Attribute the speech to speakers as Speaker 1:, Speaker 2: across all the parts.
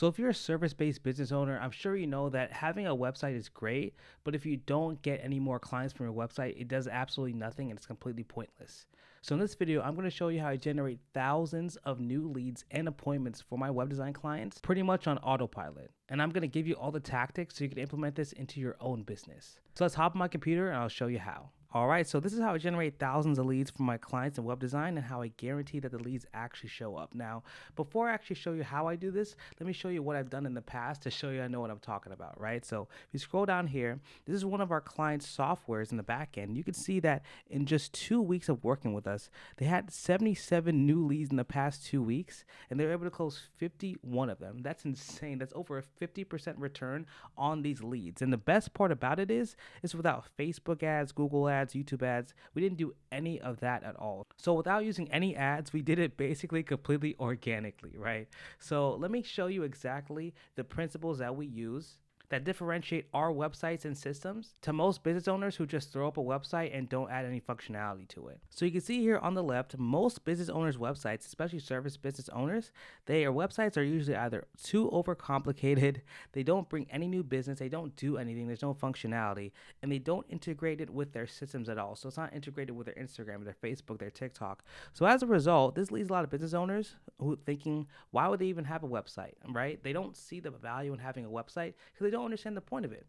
Speaker 1: So if you're a service-based business owner, I'm sure you know that having a website is great, but if you don't get any more clients from your website, it does absolutely nothing and it's completely pointless. So in this video, I'm going to show you how I generate thousands of new leads and appointments for my web design clients pretty much on autopilot. And I'm going to give you all the tactics so you can implement this into your own business. So let's hop on my computer and I'll show you how. All right, so this is how I generate thousands of leads for my clients in web design and how I guarantee that the leads actually show up. Now, before I actually show you how I do this, let me show you what I've done in the past to show you I know what I'm talking about, right? So if you scroll down here, this is one of our clients' softwares in the back end. You can see that in just 2 weeks of working with us, they had 77 new leads in the past 2 weeks, and they were able to close 51 of them. That's insane. That's over a 50% return on these leads. And the best part about it is without Facebook ads, Google ads, YouTube ads. We didn't do any of that at all. So without using any ads, we did it basically completely organically, right? So let me show you exactly the principles that we use that differentiate our websites and systems to most business owners who just throw up a website and don't add any functionality to it. So you can see here on the left, most business owners' websites, especially service business owners, their websites are usually either too overcomplicated, they don't bring any new business, they don't do anything, there's no functionality, and they don't integrate it with their systems at all. So it's not integrated with their Instagram, their Facebook, their TikTok. So as a result, this leads a lot of business owners who thinking, why would they even have a website, right? They don't see the value in having a website because they don't understand the point of it.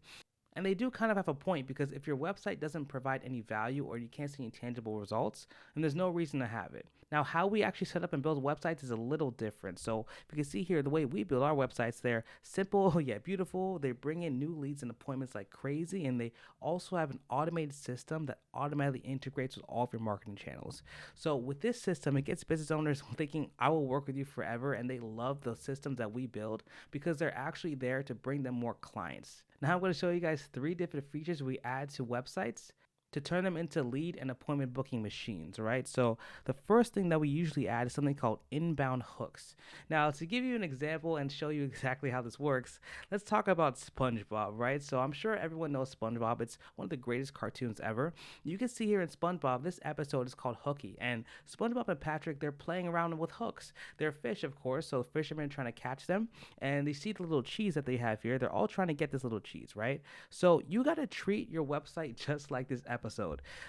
Speaker 1: And they do kind of have a point because if your website doesn't provide any value or you can't see any tangible results, then there's no reason to have it. Now, how we actually set up and build websites is a little different. So you can see here the way we build our websites, they're simple yet beautiful. They bring in new leads and appointments like crazy, and they also have an automated system that automatically integrates with all of your marketing channels. So with this system, it gets business owners thinking, I will work with you forever, and they love the systems that we build because they're actually there to bring them more clients. Now I'm going to show you guys 3 different features we add to websites to turn them into lead and appointment booking machines, right? So the first thing that we usually add is something called inbound hooks. Now, to give you an example and show you exactly how this works, let's talk about SpongeBob, right? So I'm sure everyone knows SpongeBob. It's one of the greatest cartoons ever. You can see here in SpongeBob, this episode is called Hooky, and SpongeBob and Patrick, they're playing around with hooks. They're fish, of course, so fishermen trying to catch them, and they see the little cheese that they have here. They're all trying to get this little cheese, right? So you got to treat your website just like this episode.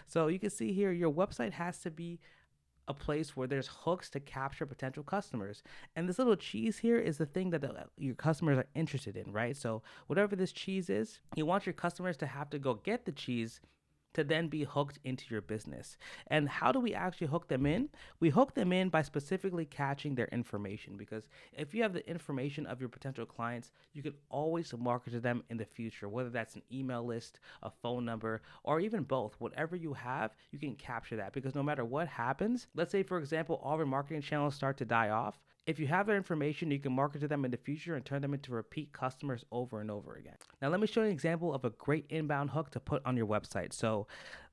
Speaker 1: So you can see here your website has to be a place where there's hooks to capture potential customers. And this little cheese here is the thing that your customers are interested in, right? So whatever this cheese is, you want your customers to have to go get the cheese to then be hooked into your business. And how do we actually hook them in? We hook them in by specifically catching their information, because if you have the information of your potential clients, you can always market to them in the future, whether that's an email list, a phone number, or even both. Whatever you have, you can capture that, because no matter what happens, let's say for example, all your marketing channels start to die off. If you have their information, you can market to them in the future and turn them into repeat customers over and over again. Now, let me show you an example of a great inbound hook to put on your website. So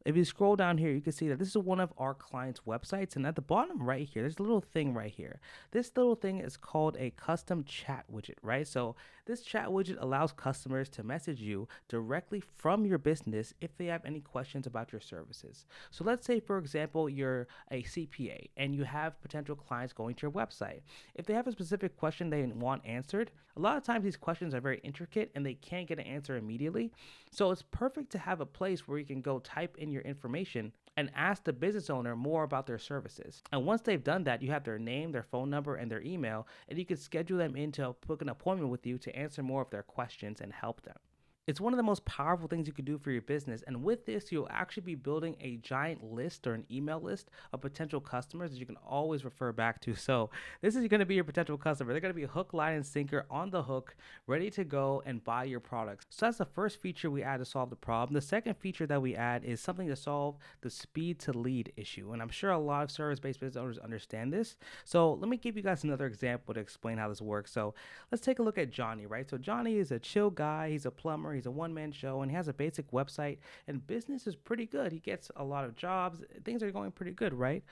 Speaker 1: if you scroll down here, you can see that this is one of our clients' websites. And at the bottom right here, there's a little thing right here. This little thing is called a custom chat widget, right? So this chat widget allows customers to message you directly from your business if they have any questions about your services. So let's say, for example, you're a CPA and you have potential clients going to your website. If they have a specific question they want answered, a lot of times these questions are very intricate and they can't get an answer immediately. So it's perfect to have a place where you can go type in your information and ask the business owner more about their services. And once they've done that, you have their name, their phone number, and their email, and you can schedule them in to book an appointment with you to answer more of their questions and help them. It's one of the most powerful things you can do for your business. And with this, you'll actually be building a giant list or an email list of potential customers that you can always refer back to. So this is going to be your potential customer. They're going to be hook, line, and sinker on the hook, ready to go and buy your products. So that's the first feature we add to solve the problem. The second feature that we add is something to solve the speed to lead issue. And I'm sure a lot of service-based business owners understand this. So let me give you guys another example to explain how this works. So let's take a look at Johnny, right? So Johnny is a chill guy. He's a plumber. He's a one-man show, and he has a basic website, and business is pretty good. He gets a lot of jobs. Things are going pretty good, right?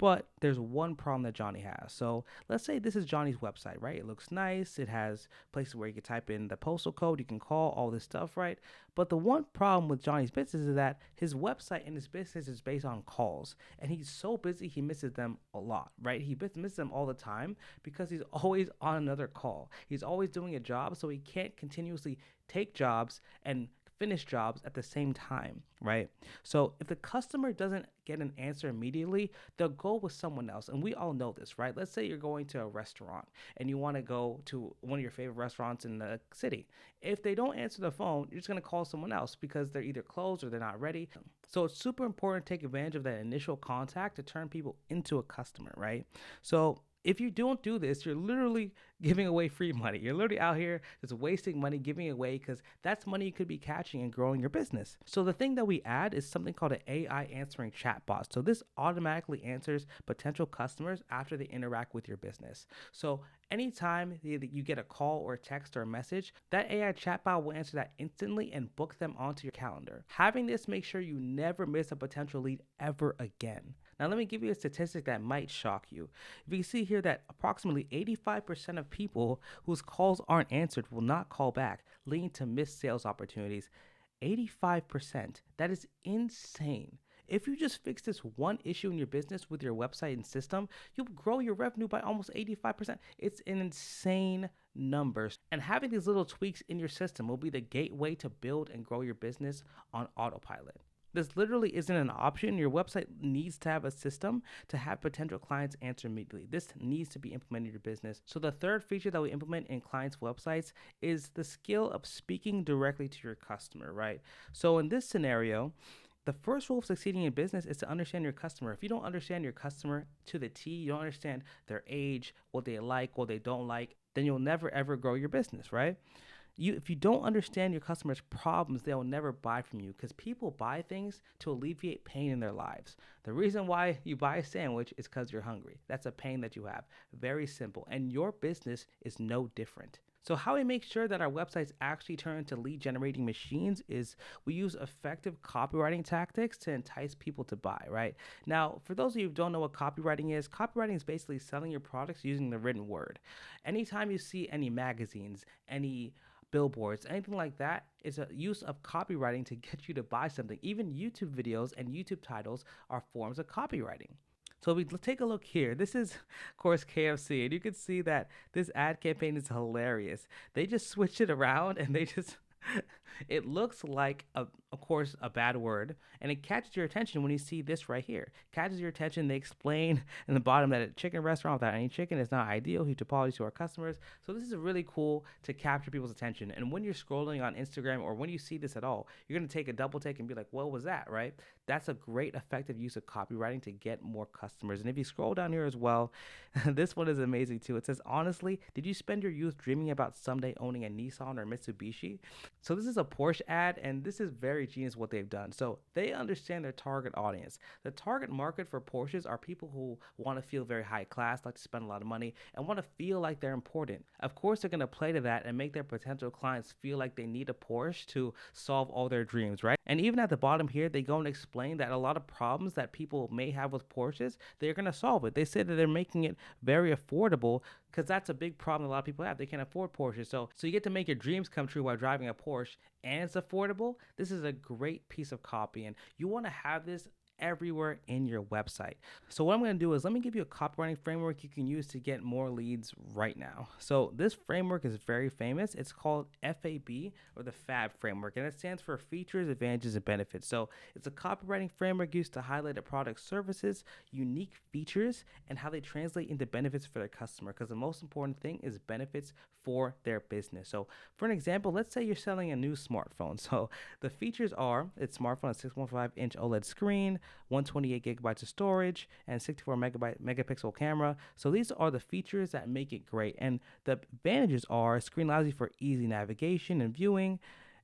Speaker 1: But there's one problem that Johnny has. So let's say this is Johnny's website, right? It looks nice. It has places where you can type in the postal code, you can call, all this stuff, right? But the one problem with Johnny's business is that his website and his business is based on calls. And he's so busy, he misses them a lot, right? He misses them all the time because he's always on another call. He's always doing a job, so he can't continuously take jobs and finish jobs at the same time, right? So if the customer doesn't get an answer immediately, they'll go with someone else. And we all know this, right? Let's say you're going to a restaurant and you want to go to one of your favorite restaurants in the city. If they don't answer the phone, you're just going to call someone else because they're either closed or they're not ready. So it's super important to take advantage of that initial contact to turn people into a customer, right? So if you don't do this, you're literally giving away free money. You're literally out here just wasting money, giving it away, because that's money you could be catching and growing your business. So the thing that we add is something called an AI answering chatbot. So this automatically answers potential customers after they interact with your business. So anytime you get a call or a text or a message, that AI chatbot will answer that instantly and book them onto your calendar. Having this makes sure you never miss a potential lead ever again. Now, let me give you a statistic that might shock you. If you can see here that approximately 85% of people whose calls aren't answered will not call back, leading to missed sales opportunities. 85%. That is insane. If you just fix this one issue in your business with your website and system, you'll grow your revenue by almost 85%. It's an insane number. And having these little tweaks in your system will be the gateway to build and grow your business on autopilot. This literally isn't an option. Your website needs to have a system to have potential clients answer immediately. This needs to be implemented in your business. So the third feature that we implement in clients' websites is the skill of speaking directly to your customer, right? So in this scenario, the first rule of succeeding in business is to understand your customer. If you don't understand your customer to the T, you don't understand their age, what they like, what they don't like, then you'll never ever grow your business, right? If you don't understand your customers' problems, they'll never buy from you, because people buy things to alleviate pain in their lives. The reason why you buy a sandwich is because you're hungry. That's a pain that you have. Very simple. And your business is no different. So how we make sure that our websites actually turn into lead generating machines is we use effective copywriting tactics to entice people to buy, right? Now, for those of you who don't know what copywriting is basically selling your products using the written word. Anytime you see any magazines, any billboards, anything like that, is a use of copywriting to get you to buy something. Even YouTube videos and YouTube titles are forms of copywriting. So let's take a look here. This is, of course, KFC, and you can see that this ad campaign is hilarious. They just switched it around and they just it looks like, of course, a bad word, and it catches your attention when you see this right here. Catches your attention. They explain in the bottom that a chicken restaurant without any chicken is not ideal. Huge apologies to our customers. So this is really cool to capture people's attention. And when you're scrolling on Instagram or when you see this at all, you're going to take a double take and be like, what was that, right? That's a great effective use of copywriting to get more customers. And if you scroll down here as well, this one is amazing too. It says, honestly, did you spend your youth dreaming about someday owning a Nissan or Mitsubishi? So this is a Porsche ad, and this is very genius what they've done. So they understand their target audience. The target market for Porsches are people who want to feel very high class, like to spend a lot of money, and want to feel like they're important. Of course, they're going to play to that and make their potential clients feel like they need a Porsche to solve all their dreams, right? And even at the bottom here, they go and explain that a lot of problems that people may have with Porsches, they're going to solve it. They say that they're making it very affordable, because that's a big problem a lot of people have. They can't afford Porsches. So you get to make your dreams come true while driving a Porsche, and it's affordable. This is a great piece of copy, and you want to have this everywhere in your website. So what I'm going to do is let me give you a copywriting framework you can use to get more leads right now. So this framework is very famous. It's called FAB, or the FAB framework, and it stands for features, advantages, and benefits. So it's a copywriting framework used to highlight a product's services, unique features, and how they translate into benefits for their customer, because the most important thing is benefits for their business. So for an example, let's say you're selling a new smartphone. So the features are, its smartphone, a 6.5-inch OLED screen, 128 gigabytes of storage, and 64 megapixel camera. So these are the features that make it great. And the advantages are, screen allows you for easy navigation and viewing.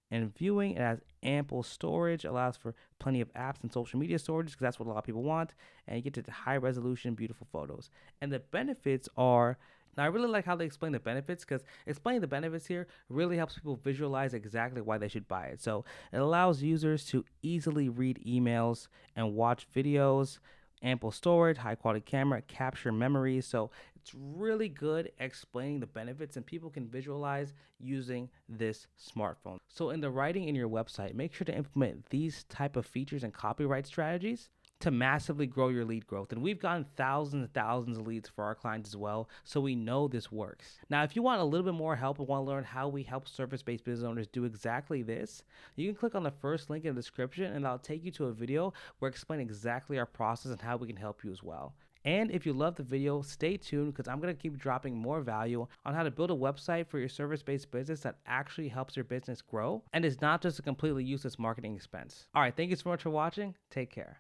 Speaker 1: It has ample storage, allows for plenty of apps and social media storage, because that's what a lot of people want. And you get to high resolution, beautiful photos. And the benefits are, now, I really like how they explain the benefits, because explaining the benefits here really helps people visualize exactly why they should buy it. So it allows users to easily read emails and watch videos ample storage, high quality camera, capture memories. So it's really good explaining the benefits and people can visualize using this smartphone. So in the writing in your website, make sure to implement these type of features and copyright strategies to massively grow your lead growth. And we've gotten thousands and thousands of leads for our clients as well, so we know this works. Now, if you want a little bit more help and want to learn how we help service-based business owners do exactly this, you can click on the first link in the description and I'll take you to a video where I explain exactly our process and how we can help you as well. And if you love the video, stay tuned because I'm going to keep dropping more value on how to build a website for your service-based business that actually helps your business grow and is not just a completely useless marketing expense. All right, thank you so much for watching. Take care.